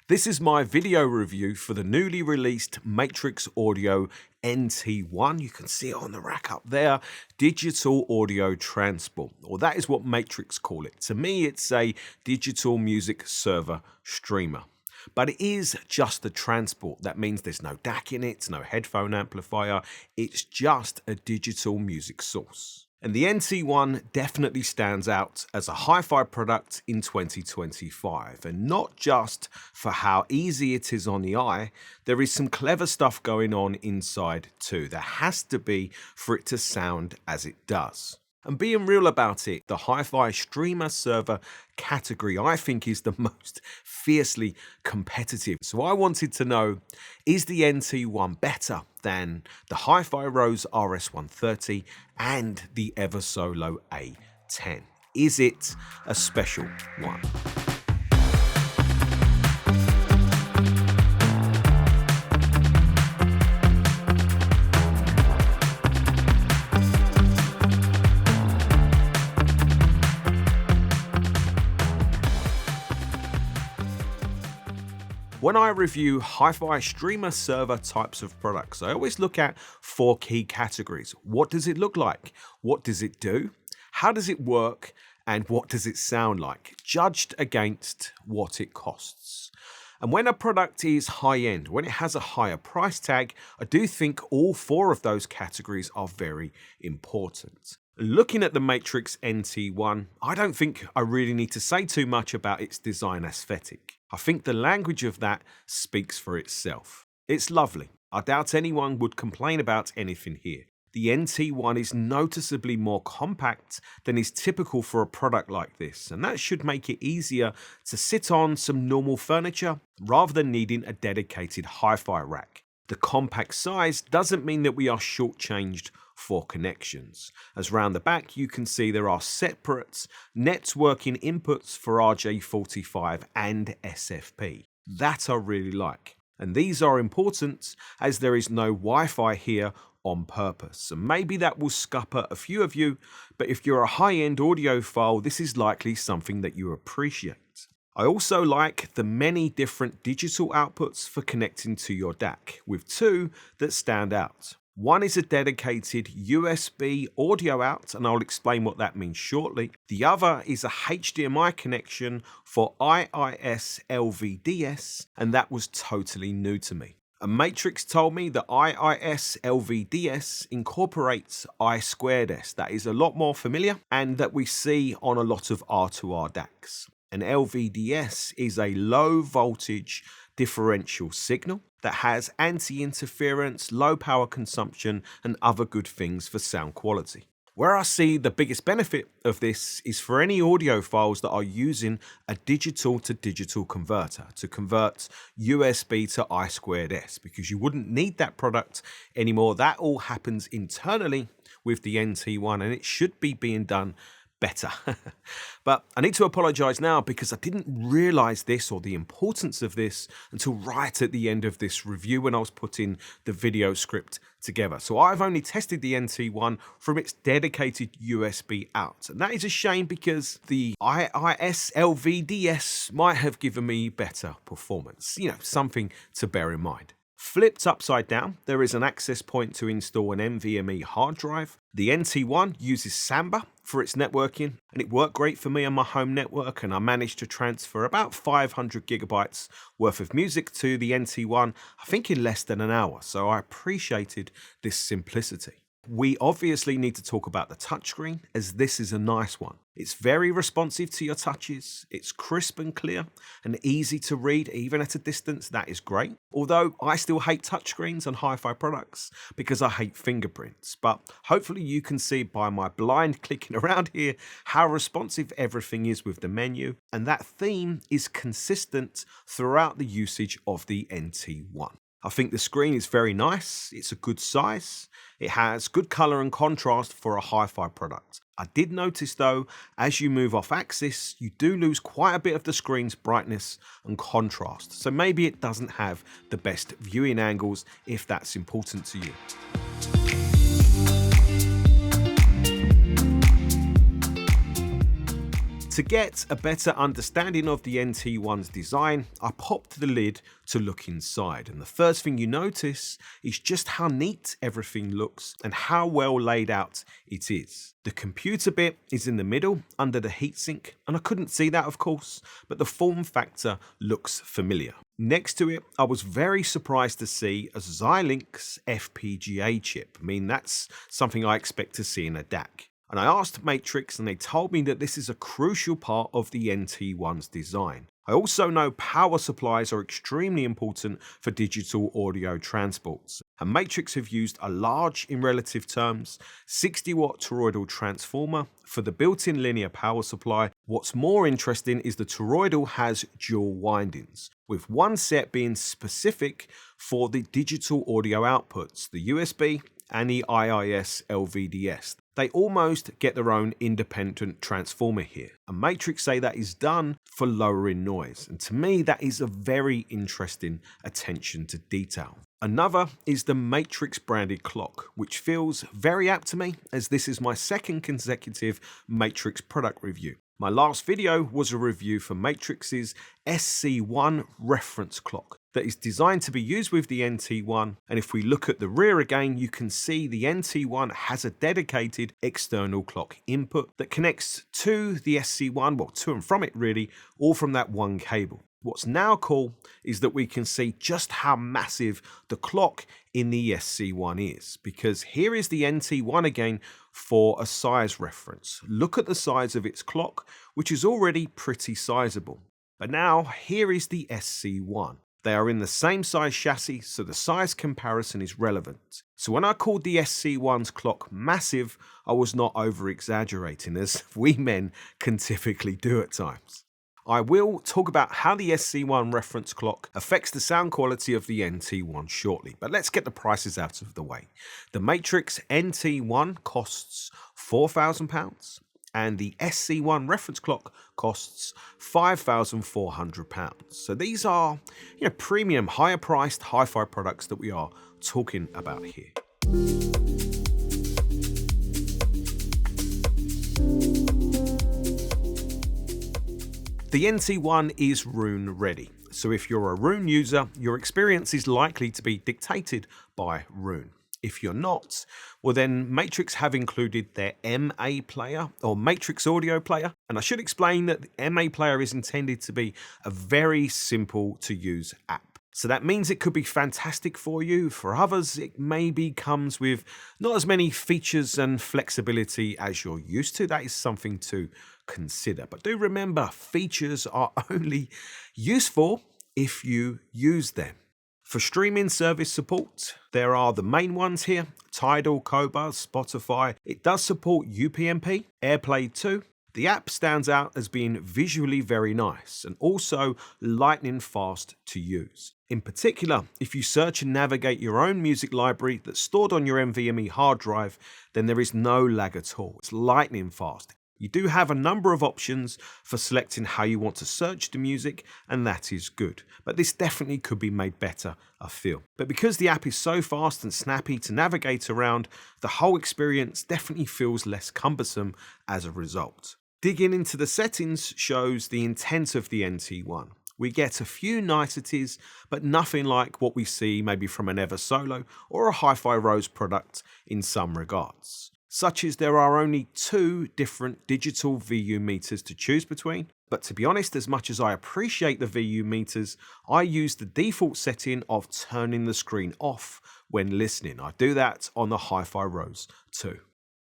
This is my video review for the newly released Matrix Audio NT-1. You can see it on the rack up there. Digital audio transport, or that is what Matrix call it. To me, it's a digital music server streamer. But it is just the transport. That means there's no DAC in it, no headphone amplifier. It's just a digital music source. And the NT-1 definitely stands out as a hi-fi product in 2025, and not just for how easy it is on the eye. There is some clever stuff going on inside too. There has to be for it to sound as it does. And being real about it, the hi-fi streamer server category I think is the most fiercely competitive. So I wanted to know, is the NT-1 better than the HiFi Rose RS130 and the Eversolo A10? Is it a special one? When I review hi-fi streamer server types of products, I always look at 4 key categories. What does it look like? What does it do? How does it work? And what does it sound like? Judged against what it costs. And when a product is high-end, when it has a higher price tag, I do think all 4 of those categories are very important. Looking at the Matrix NT-1, I don't think I really need to say too much about its design aesthetic. I think the language of that speaks for itself. It's lovely. I doubt anyone would complain about anything here. The NT-1 is noticeably more compact than is typical for a product like this, and that should make it easier to sit on some normal furniture rather than needing a dedicated hi-fi rack. The compact size doesn't mean that we are shortchanged for connections, as round the back you can see there are separate networking inputs for RJ45 and SFP. That I really like, and these are important as there is no Wi-Fi here on purpose, and maybe that will scupper a few of you, but if you're a high-end audiophile, this is likely something that you appreciate. I also like the many different digital outputs for connecting to your DAC, with 2 that stand out. One is a dedicated USB audio out, and I'll explain what that means shortly. The other is a HDMI connection for IIS LVDS, and that was totally new to me. And Matrix told me that IIS LVDS incorporates I2S. That is a lot more familiar, and that we see on a lot of R2R DACs. And LVDS is a low voltage differential signal that has anti-interference, low power consumption, and other good things for sound quality. Where I see the biggest benefit of this is for any audiophiles that are using a digital to digital converter to convert USB to I2S, because you wouldn't need that product anymore. That all happens internally with the NT-1, and it should be being done better. But I need to apologize now because I didn't realize this, or the importance of this, until right at the end of this review when I was putting the video script together. So I've only tested the NT-1 from its dedicated USB out, and that is a shame because the IIS LVDS might have given me better performance. Something to bear in mind. Flipped upside down, there is an access point to install an NVMe hard drive. The NT-1 uses Samba for its networking, and it worked great for me on my home network, and I managed to transfer about 500 gigabytes worth of music to the NT-1, I think in less than an hour, so I appreciated this simplicity. We obviously need to talk about the touchscreen, as this is a nice one. It's very responsive to your touches, it's crisp and clear, and easy to read even at a distance. That is great. Although I still hate touchscreens on hi-fi products because I hate fingerprints, but hopefully you can see by my blind clicking around here how responsive everything is with the menu, and that theme is consistent throughout the usage of the NT-1. I think the screen is very nice, it's a good size, it has good colour and contrast for a hi-fi product. I did notice though, as you move off axis, you do lose quite a bit of the screen's brightness and contrast, so maybe it doesn't have the best viewing angles if that's important to you. To get a better understanding of the NT-1's design, I popped the lid to look inside, and the first thing you notice is just how neat everything looks and how well laid out it is. The computer bit is in the middle under the heatsink, and I couldn't see that of course, but the form factor looks familiar. Next to it, I was very surprised to see a Xilinx FPGA chip. I mean, that's something I expect to see in a DAC. And I asked Matrix and they told me that this is a crucial part of the NT-1's design. I also know power supplies are extremely important for digital audio transports. And Matrix have used a large, in relative terms, 60-watt toroidal transformer for the built-in linear power supply. What's more interesting is the toroidal has dual windings, with one set being specific for the digital audio outputs, the USB and the IIS LVDS. They almost get their own independent transformer here. And Matrix say that is done for lowering noise. And to me, that is a very interesting attention to detail. Another is the Matrix branded clock, which feels very apt to me as this is my second consecutive Matrix product review. My last video was a review for Matrix's SC1 reference clock that is designed to be used with the NT-1, and if we look at the rear again, you can see the NT-1 has a dedicated external clock input that connects to the SC1, well, to and from it really, all from that one cable. What's now cool is that we can see just how massive the clock in the SC1 is, because here is the NT-1 again for a size reference. Look at the size of its clock, which is already pretty sizable. But now here is the SC1. They are in the same size chassis, so the size comparison is relevant. So when I called the SC1's clock massive, I was not over-exaggerating, as we men can typically do at times. I will talk about how the SC1 reference clock affects the sound quality of the NT-1 shortly, but let's get the prices out of the way. The Matrix NT-1 costs £4,000 and the SC1 reference clock costs £5,400. So these are, premium, higher priced hi-fi products that we are talking about here. The NT-1 is Roon ready, so if you're a Roon user, your experience is likely to be dictated by Roon. If you're not, well then Matrix have included their MA player or Matrix audio player, and I should explain that the MA player is intended to be a very simple to use app. So that means it could be fantastic for you. For others, it maybe comes with not as many features and flexibility as you're used to. That is something to consider. But do remember, features are only useful if you use them. For streaming service support, there are the main ones here: Tidal, Qobuz, Spotify. It does support UPnP, AirPlay 2. The app stands out as being visually very nice and also lightning fast to use. In particular, if you search and navigate your own music library that's stored on your NVMe hard drive, then there is no lag at all. It's lightning fast. You do have a number of options for selecting how you want to search the music, and that is good. But this definitely could be made better, I feel. But because the app is so fast and snappy to navigate around, the whole experience definitely feels less cumbersome as a result. Digging into the settings shows the intent of the NT-1. We get a few niceties, but nothing like what we see maybe from an Eversolo or a HiFi Rose product in some regards. Such as there are only 2 different digital VU meters to choose between. But to be honest, as much as I appreciate the VU meters, I use the default setting of turning the screen off when listening. I do that on the HiFi Rose too.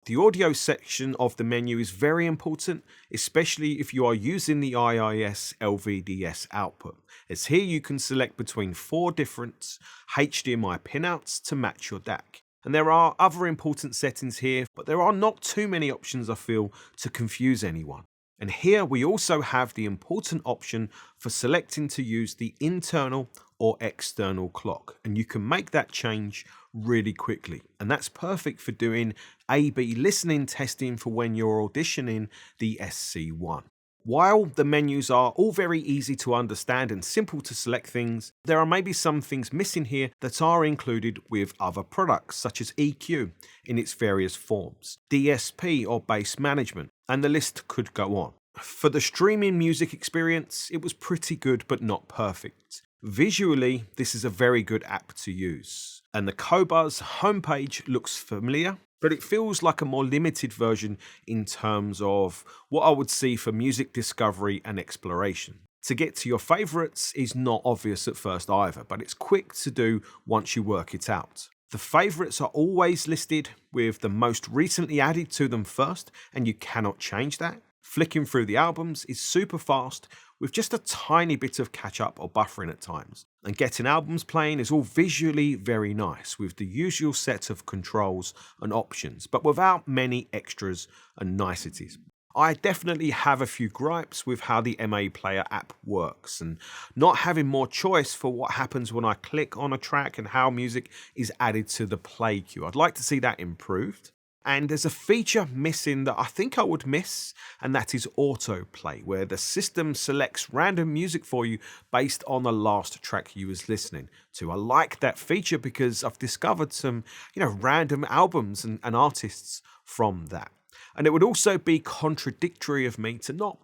The audio section of the menu is very important, especially if you are using the IIS LVDS output, as here you can select between 4 different HDMI pinouts to match your DAC. And there are other important settings here, but there are not too many options, I feel, to confuse anyone. And here we also have the important option for selecting to use the internal or external clock, and you can make that change really quickly, and that's perfect for doing A/B listening testing for when you're auditioning the SC1. While the menus are all very easy to understand and simple to select things, there are maybe some things missing here that are included with other products, such as EQ in its various forms, DSP or bass management, and the list could go on. For the streaming music experience, it was pretty good but not perfect. Visually, this is a very good app to use, and the Qobuz homepage looks familiar, but it feels like a more limited version in terms of what I would see for music discovery and exploration. To get to your favourites is not obvious at first either, but it's quick to do once you work it out. The favourites are always listed with the most recently added to them first, and you cannot change that. Flicking through the albums is super fast with just a tiny bit of catch up or buffering at times. And getting albums playing is all visually very nice with the usual set of controls and options, but without many extras and niceties. I definitely have a few gripes with how the MA Player app works and not having more choice for what happens when I click on a track and how music is added to the play queue. I'd like to see that improved. And there's a feature missing that I think I would miss, and that is autoplay, where the system selects random music for you based on the last track you was listening to. I like that feature because I've discovered some, random albums and artists from that. And it would also be contradictory of me to not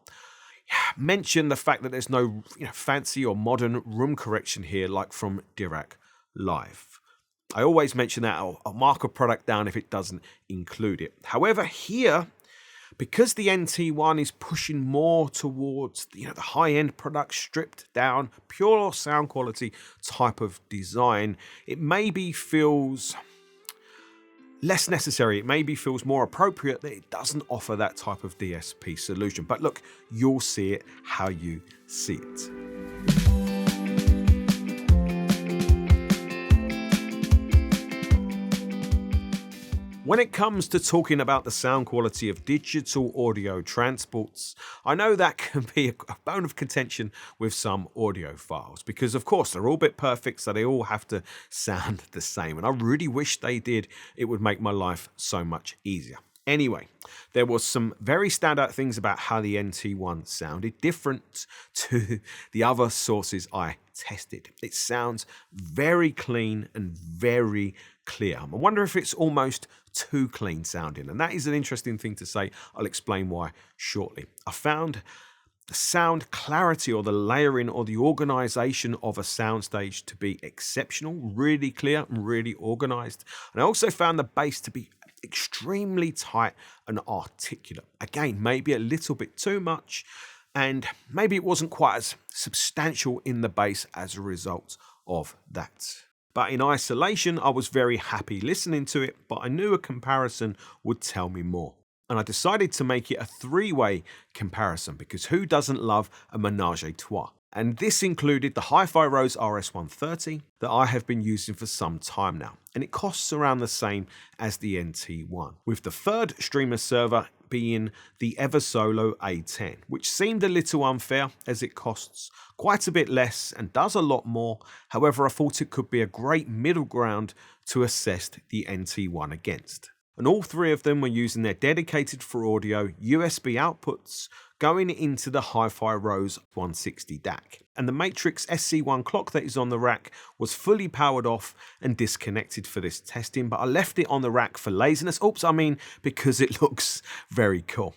mention the fact that there's no fancy or modern room correction here like from Dirac Live. I always mention that I'll mark a product down if it doesn't include it. However, here, because the NT-1 is pushing more towards the high-end product, stripped down, pure sound quality type of design, it maybe feels less necessary. It maybe feels more appropriate that it doesn't offer that type of DSP solution. But look, you'll see it how you see it. When it comes to talking about the sound quality of digital audio transports, I know that can be a bone of contention with some audiophiles because, of course, they're all bit perfect, so they all have to sound the same. And I really wish they did. It would make my life so much easier. Anyway, there was some very standout things about how the NT-1 sounded, different to the other sources I tested. It sounds very clean and very clear. I wonder if it's almost too clean sounding, and that is an interesting thing to say. I'll explain why shortly. I found the sound clarity or the layering or the organization of a soundstage to be exceptional, really clear and really organized. And I also found the bass to be extremely tight and articulate. Again, maybe a little bit too much, and maybe it wasn't quite as substantial in the bass as a result of that. But in isolation, I was very happy listening to it, but I knew a comparison would tell me more. And I decided to make it a three-way comparison because who doesn't love a menage a trois? And this included the HiFi Rose RS130 that I have been using for some time now. And it costs around the same as the NT-1, with the third streamer server being the Eversolo A10, which seemed a little unfair as it costs quite a bit less and does a lot more. However, I thought it could be a great middle ground to assess the NT-1 against. And all three of them were using their dedicated for audio USB outputs going into the HiFi Rose 160 DAC. And the Matrix SC1 clock that is on the rack was fully powered off and disconnected for this testing, but I left it on the rack for laziness. Because it looks very cool.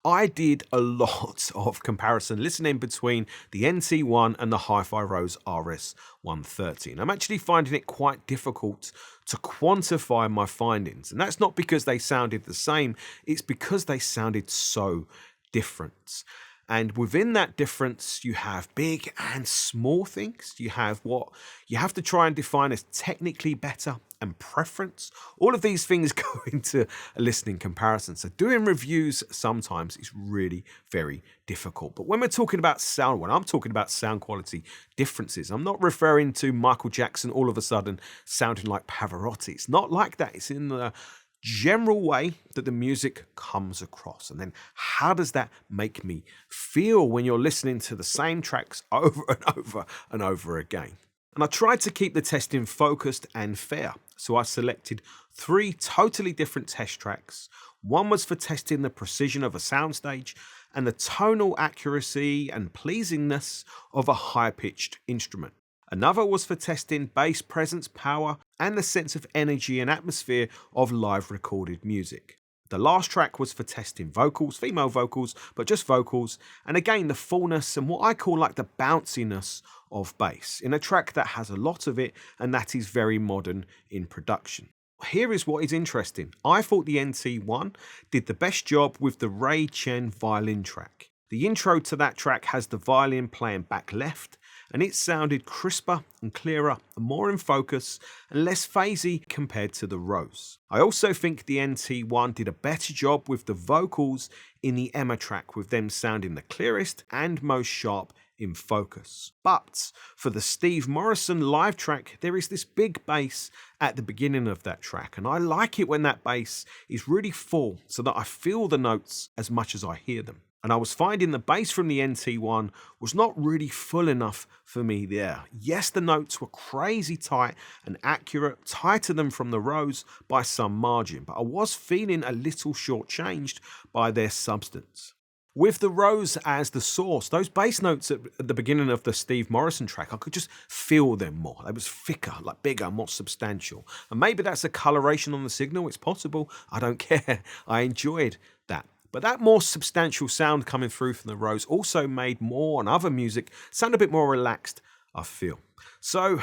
I did a lot of comparison listening between the NT-1 and the HiFi Rose RS130. And I'm actually finding it quite difficult to quantify my findings. And that's not because they sounded the same, it's because they sounded so different. And within that difference, you have big and small things. You have what you have to try and define as technically better and preference. All of these things go into a listening comparison. So doing reviews sometimes is really very difficult. But when we're talking about sound, when I'm talking about sound quality differences, I'm not referring to Michael Jackson all of a sudden sounding like Pavarotti. It's not like that. It's in the general way that the music comes across. And then how does that make me feel when you're listening to the same tracks over and over and over again? And I tried to keep the testing focused and fair. So I selected 3 totally different test tracks. One was for testing the precision of a soundstage and the tonal accuracy and pleasingness of a high-pitched instrument. Another was for testing bass presence, power, and the sense of energy and atmosphere of live recorded music. The last track was for testing vocals, female vocals, but just vocals, and again the fullness and what I call like the bounciness of bass in a track that has a lot of it and that is very modern in production. Here is what is interesting. I thought the NT-1 did the best job with the Ray Chen violin track. The intro to that track has the violin playing back left, and it sounded crisper and clearer and more in focus and less phasey compared to the Rose. I also think the NT-1 did a better job with the vocals in the Emma track, with them sounding the clearest and most sharp in focus. But for the Steve Morrison live track, there is this big bass at the beginning of that track, and I like it when that bass is really full so that I feel the notes as much as I hear them. And I was finding the bass from the NT-1 was not really full enough for me there. Yes, the notes were crazy tight and accurate, tighter than from the Rose by some margin, but I was feeling a little shortchanged by their substance. With the Rose as the source, those bass notes at the beginning of the Steve Morrison track, I could just feel them more. They was thicker, like bigger, more substantial. And maybe that's a coloration on the signal, it's possible. I don't care. I enjoyed that. But that more substantial sound coming through from the Rose also made more and other music sound a bit more relaxed, I feel. So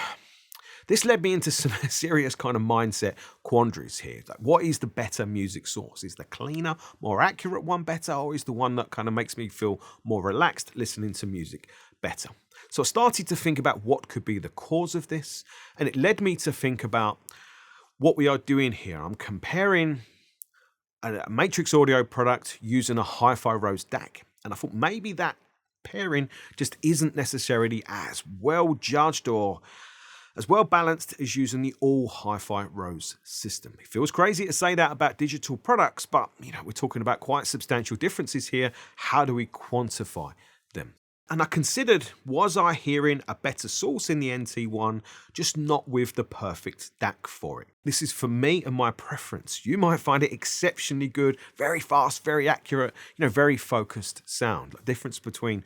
this led me into some serious kind of mindset quandaries here. Like, what is the better music source? Is the cleaner, more accurate one better, or is the one that kind of makes me feel more relaxed listening to music better? So I started to think about what could be the cause of this, and it led me to think about what we are doing here. I'm comparing a Matrix Audio product using a HiFi Rose DAC, and I thought maybe that pairing just isn't necessarily as well judged or as well balanced as using the all HiFi Rose system. It feels crazy to say that about digital products, but we're talking about quite substantial differences here. How do we quantify them? And I considered, was I hearing a better source in the NT-1, just not with the perfect DAC for it? This is for me and my preference. You might find it exceptionally good, very fast, very accurate, very focused sound. The difference between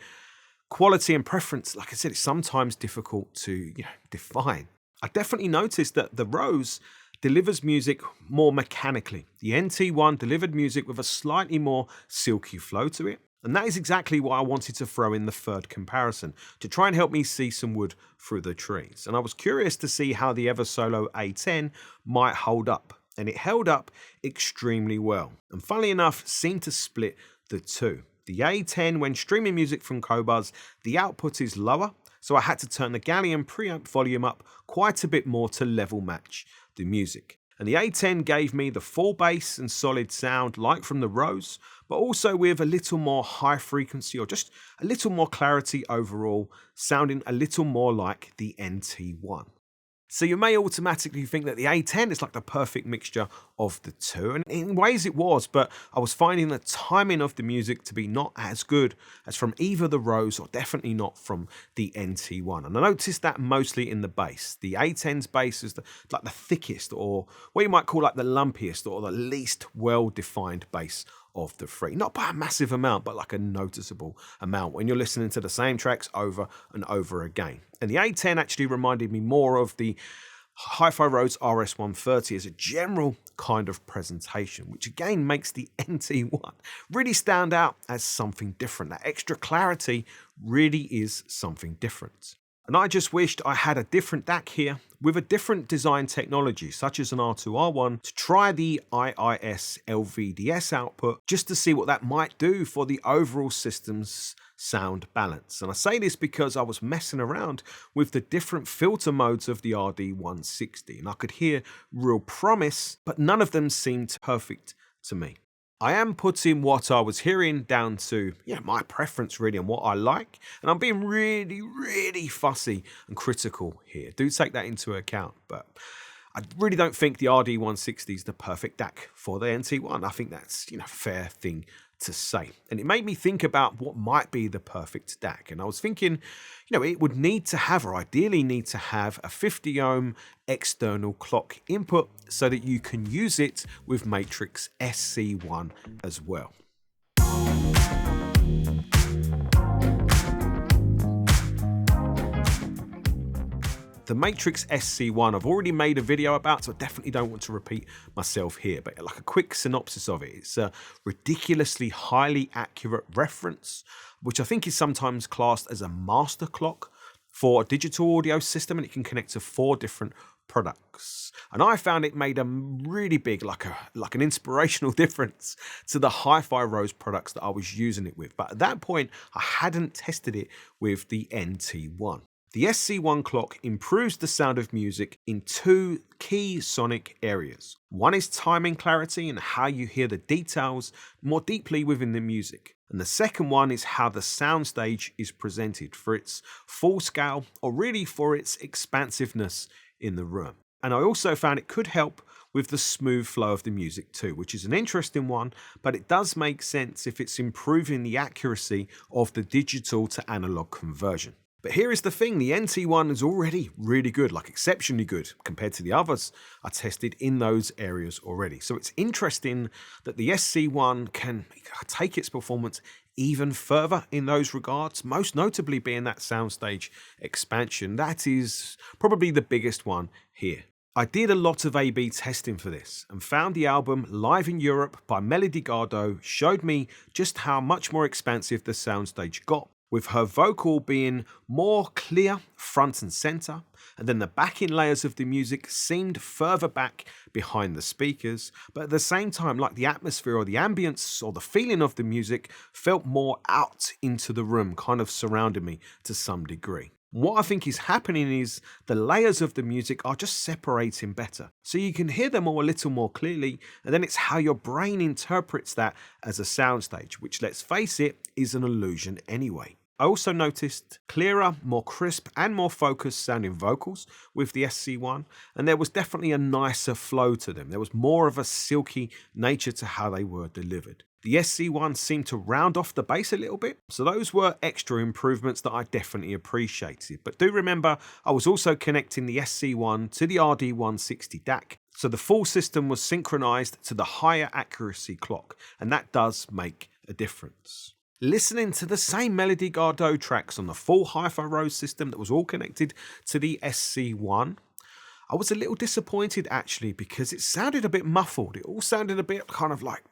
quality and preference, like I said, it's sometimes difficult to define. I definitely noticed that the Rose delivers music more mechanically. The NT-1 delivered music with a slightly more silky flow to it. And that is exactly why I wanted to throw in the third comparison, to try and help me see some wood through the trees. And I was curious to see how the Eversolo A10 might hold up. And it held up extremely well. And funnily enough, seemed to split the two. The A10, when streaming music from Qobuz, the output is lower, so I had to turn the Gallium preamp volume up quite a bit more to level match the music. And the A10 gave me the full bass and solid sound like from the Rose, but also with a little more high frequency or just a little more clarity overall, sounding a little more like the NT-1. So you may automatically think that the A10 is like the perfect mixture of the two, and in ways it was, but I was finding the timing of the music to be not as good as from either the Rose or definitely not from the NT-1. And I noticed that mostly in the bass. The A10's bass is like the thickest, or what you might call like the lumpiest or the least well-defined bass of the three. Not by a massive amount, but like a noticeable amount when you're listening to the same tracks over and over again. And the A10 actually reminded me more of the HiFi Rose RS130 as a general kind of presentation, which again makes the NT-1 really stand out as something different. That extra clarity really is something different. And I just wished I had a different DAC here with a different design technology, such as an R2R1, to try the IIS LVDS output, just to see what that might do for the overall system's sound balance. And I say this because I was messing around with the different filter modes of the RD160, and I could hear real promise, but none of them seemed perfect to me. I am putting what I was hearing down to my preference really and what I like, and I'm being really fussy and critical here. Do take that into account, but I really don't think the RD160 is the perfect DAC for the NT-1. I think that's a fair thing to say. And it made me think about what might be the perfect DAC. And I was thinking, it would need to have, or ideally need to have, a 50 ohm external clock input so that you can use it with Matrix SC1 as well. The Matrix SC1 I've already made a video about, so I definitely don't want to repeat myself here, but like a quick synopsis of it. It's a ridiculously highly accurate reference, which I think is sometimes classed as a master clock for a digital audio system, and it can connect to 4 different products. And I found it made a really big, like an inspirational difference to the HiFi Rose products that I was using it with. But at that point, I hadn't tested it with the NT-1. The SC1 clock improves the sound of music in 2 key sonic areas. One is timing clarity and how you hear the details more deeply within the music. And the second one is how the soundstage is presented for its full scale, or really for its expansiveness in the room. And I also found it could help with the smooth flow of the music too, which is an interesting one, but it does make sense if it's improving the accuracy of the digital to analog conversion. But here is the thing, the NT-1 is already really good, like exceptionally good compared to the others I tested in those areas already. So it's interesting that the SC1 can take its performance even further in those regards, most notably being that soundstage expansion. That is probably the biggest one here. I did a lot of A/B testing for this and found the album Live in Europe by Melody Gardot showed me just how much more expansive the soundstage got, with her vocal being more clear front and center, and then the backing layers of the music seemed further back behind the speakers, but at the same time, like the atmosphere or the ambience or the feeling of the music felt more out into the room, kind of surrounding me to some degree. What I think is happening is the layers of the music are just separating better, so you can hear them all a little more clearly, and then it's how your brain interprets that as a soundstage, which, let's face it, is an illusion anyway. I also noticed clearer, more crisp and more focused sounding vocals with the SC1, and there was definitely a nicer flow to them. There was more of a silky nature to how they were delivered. The SC1 seemed to round off the bass a little bit, so those were extra improvements that I definitely appreciated. But do remember, I was also connecting the SC1 to the RD160 DAC, so the full system was synchronized to the higher accuracy clock, and that does make a difference. Listening to the same Melody Gardot tracks on the full HiFi Rose system that was all connected to the SC1, I was a little disappointed actually, because it sounded a bit muffled. It all sounded a bit kind of like,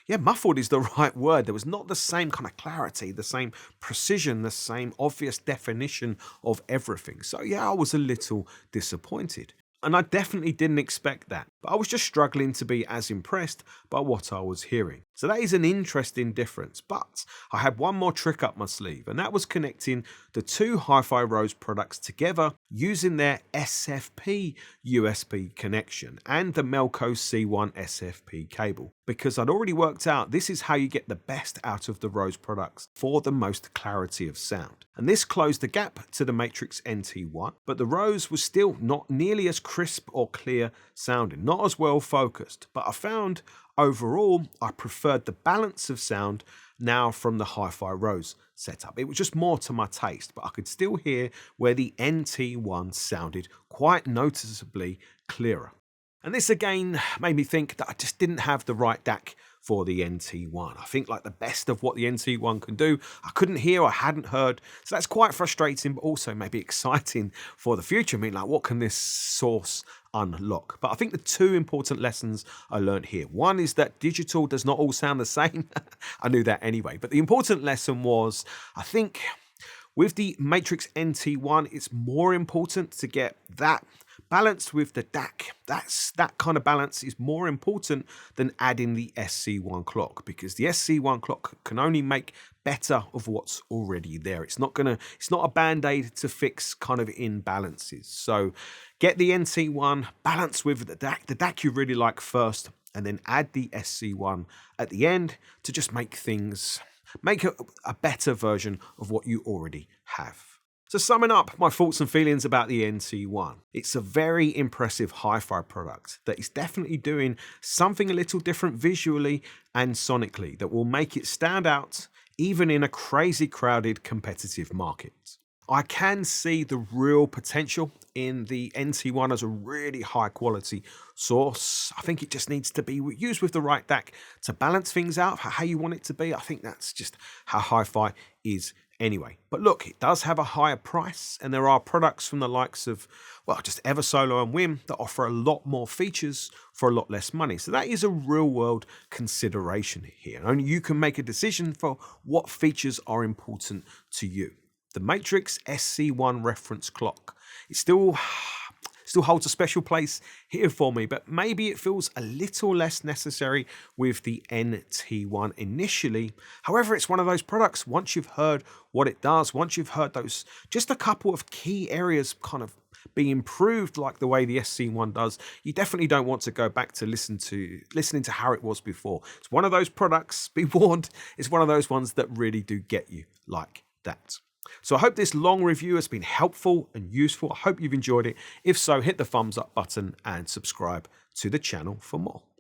yeah, muffled is the right word. There was not the same kind of clarity, the same precision, the same obvious definition of everything. So yeah, I was a little disappointed. And I definitely didn't expect that, but I was just struggling to be as impressed by what I was hearing. So that is an interesting difference, but I had one more trick up my sleeve, and that was connecting the 2 HiFi Rose products together using their SFP USB connection and the Melco C1 SFP cable, because I'd already worked out this is how you get the best out of the Rose products for the most clarity of sound. And this closed the gap to the Matrix NT-1, but the Rose was still not nearly as crisp or clear sounding, not as well focused, but I found overall I preferred the balance of sound now from the HiFi Rose setup. It was just more to my taste, but I could still hear where the NT-1 sounded quite noticeably clearer. And this again made me think that I just didn't have the right DAC for the NT-1. I think like the best of what the NT-1 can do, I couldn't hear, I hadn't heard. So that's quite frustrating, but also maybe exciting for the future. I mean, like, what can this source unlock? But I think the 2 important lessons I learned here. One is that digital does not all sound the same. I knew that anyway. But the important lesson was, I think with the Matrix NT-1, it's more important to get that balanced with the DAC. That kind of balance is more important than adding the SC1 clock, because the SC1 clock can only make better of what's already there. It's not a band-aid to fix kind of imbalances. So get the NT-1 balanced with the DAC you really like first, and then add the SC1 at the end to just make a better version of what you already have. So summing up my thoughts and feelings about the NT-1, it's a very impressive hi-fi product that is definitely doing something a little different visually and sonically that will make it stand out even in a crazy crowded competitive market. I can see the real potential in the NT-1 as a really high quality source. I think it just needs to be used with the right DAC to balance things out for how you want it to be. I think that's just how hi-fi is anyway. But look, it does have a higher price, and there are products from the likes of, well, just Eversolo and Wim that offer a lot more features for a lot less money. So that is a real world consideration here. Only you can make a decision for what features are important to you. The Matrix SC1 reference clock. It still holds a special place here for me, but maybe it feels a little less necessary with the NT-1 initially. However, it's one of those products, once you've heard what it does, once you've heard those, just a couple of key areas kind of be improved like the way the SC1 does, you definitely don't want to go back to listening to how it was before. It's one of those products, be warned, it's one of those ones that really do get you like that. So I hope this long review has been helpful and useful. I hope you've enjoyed it. If so, hit the thumbs up button and subscribe to the channel for more.